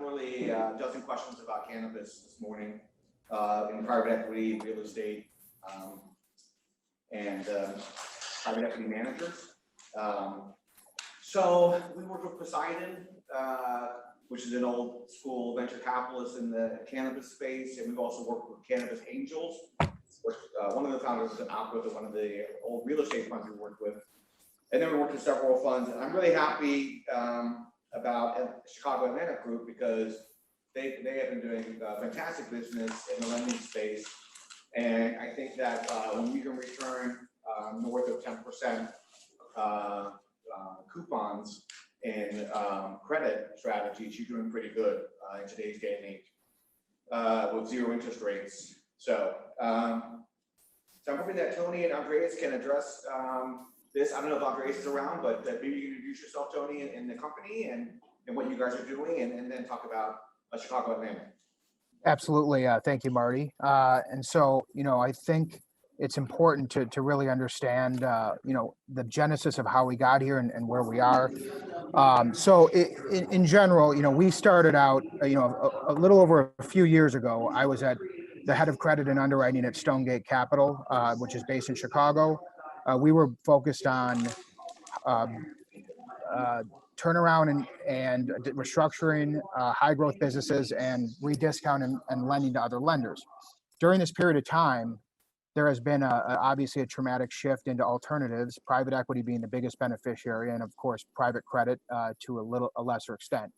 really a dozen questions about cannabis this morning in private equity, real estate, and private equity managers. So we work with Poseidon, which is an old school venture capitalist in the cannabis space, and we've also worked with Cannabis Angels, which one of the founders is an opera with one of the old real estate funds we worked with. And then we worked with several funds, and I'm really happy about Chicago Atlantic Group because they have been doing fantastic business in the lending space. And I think that when you can return north of 10% coupons in credit strategies, you're doing pretty good in today's day and age with zero interest rates. So, I'm hoping that Tony and Andreas can address this. I don't know if Andreas is around, but maybe you can introduce yourself, Tony, and the company and what you guys are doing, and then talk about Chicago Atlantic. Absolutely. Thank you, Marty. And so, I think it's important to really understand, the genesis of how we got here and where we are. In general, we started out, a little over a few years ago. I was at the head of credit and underwriting at Stonegate Cappell, which is based in Chicago. We were focused on turnaround and restructuring high growth businesses and rediscount and lending to other lenders. During this period of time, there has been obviously a traumatic shift into alternatives, private equity being the biggest beneficiary, and of course, private credit to a lesser extent.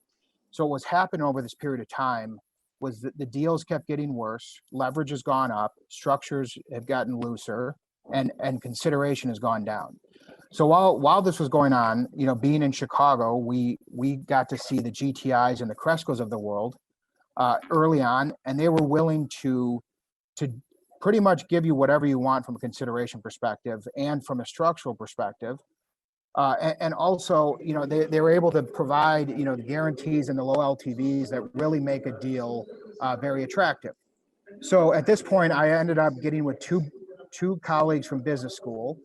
So what's happened over this period of time was that the deals kept getting worse, leverage has gone up, structures have gotten looser, and consideration has gone down. So while this was going on, being in Chicago, we got to see the GTIs and the Crescos of the world early on, and they were willing to pretty much give you whatever you want from a consideration perspective and from a structural perspective. And also, they were able to provide, the guarantees and the low LTVs that really make a deal very attractive. So at this point, I ended up getting with two colleagues from business school,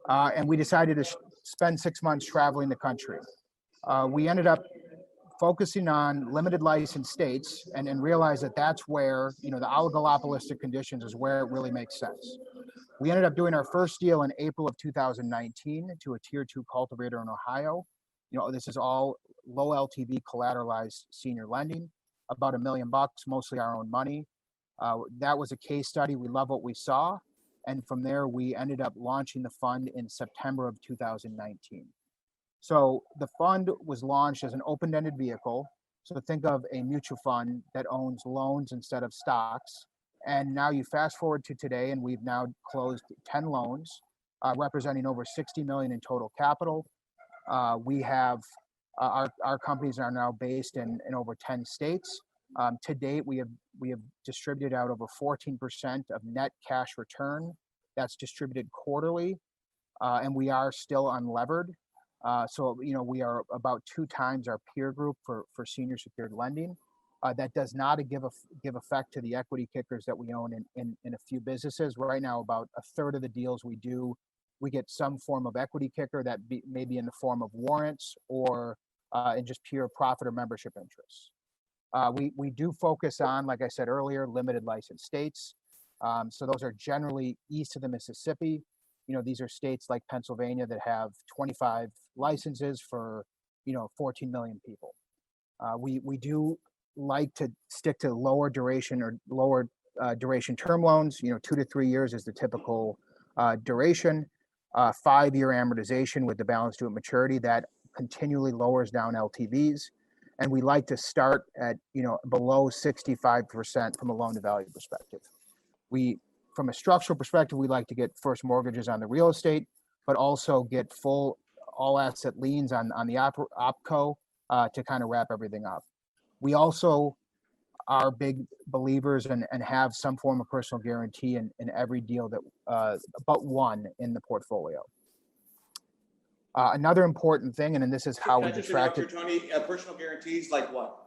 and we decided to spend 6 months traveling the country. We ended up focusing on limited license states and realized that that's where, the oligopolistic conditions is where it really makes sense. We ended up doing our first deal in April of 2019 to a tier 2 cultivator in Ohio. This is all low LTV collateralized senior lending, about $1 million, mostly our own money. That was a case study. We love what we saw. And from there, we ended up launching the fund in September of 2019. So the fund was launched as an open-ended vehicle. So think of a mutual fund that owns loans instead of stocks. And now you fast forward to today, and we've now closed 10 loans, representing over 60 million in total capital. We have our companies are now based in over 10 states. To date, we have distributed out over 14% of net cash return. That's distributed quarterly, and we are still unlevered. So we are about 2 times our peer group for senior secured lending. That does not give effect to the equity kickers that we own in a few businesses. Right now, about a third of the deals we do, we get some form of equity kicker that may be in the form of warrants or in just pure profit or membership interests. We do focus on, like I said earlier, limited license states. So those are generally east of the Mississippi. These are states like Pennsylvania that have 25 licenses for, 14 million people. We do like to stick to lower duration term loans. 2 to 3 years is the typical duration. 5-year amortization with the balance due at maturity that continually lowers down LTVs. And we like to start at, below 65% from a loan to value perspective. From a structural perspective, we like to get first mortgages on the real estate, but also get full all asset liens on the opco to kind of wrap everything up. We also are big believers and have some form of personal guarantee in every deal that but one in the portfolio. Another important thing, and this is how we've attracted. Tony, personal guarantees like what?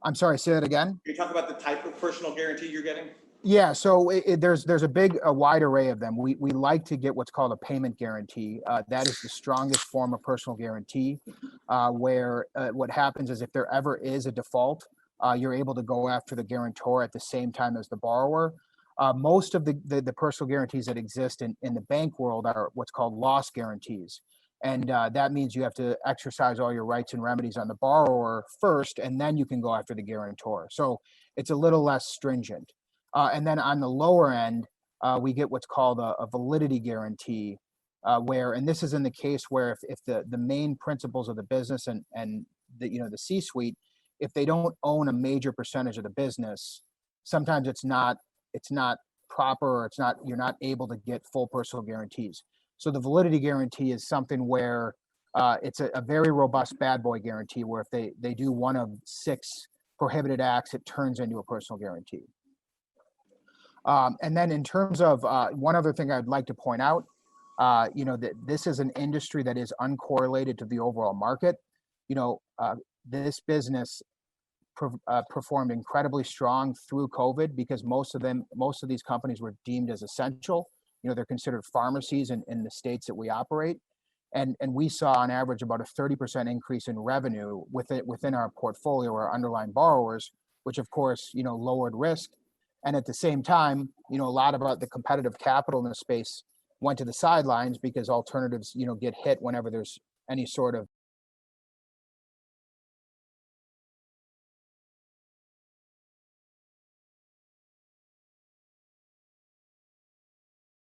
I'm sorry, say that again. Can you talk about the type of personal guarantee you're getting? Yeah, so there's a wide array of them. We like to get what's called a payment guarantee. That is the strongest form of personal guarantee. where what happens is if there ever is a default, you're able to go after the guarantor at the same time as the borrower. Most of the personal guarantees that exist in the bank world are what's called loss guarantees. And that means you have to exercise all your rights and remedies on the borrower first, and then you can go after the guarantor. So it's a little less stringent. And then on the lower end, we get what's called a validity guarantee, and this is in the case where if the main principles of the business and the C-suite, if they don't own a major percentage of the business, sometimes it's not proper, or you're not able to get full personal guarantees. So the validity guarantee is something where it's a very robust bad boy guarantee, where if they do one of 6 prohibited acts, it turns into a personal guarantee. And then in terms of one other thing I'd like to point out, that this is an industry that is uncorrelated to the overall market. This business performed incredibly strong through COVID because most of these companies were deemed as essential. They're considered pharmacies in the states that we operate. And we saw on average about a 30% increase in revenue within our portfolio, our underlying borrowers, which of course, lowered risk. And at the same time, a lot of the competitive capital in the space went to the sidelines because alternatives, get hit whenever there's any sort of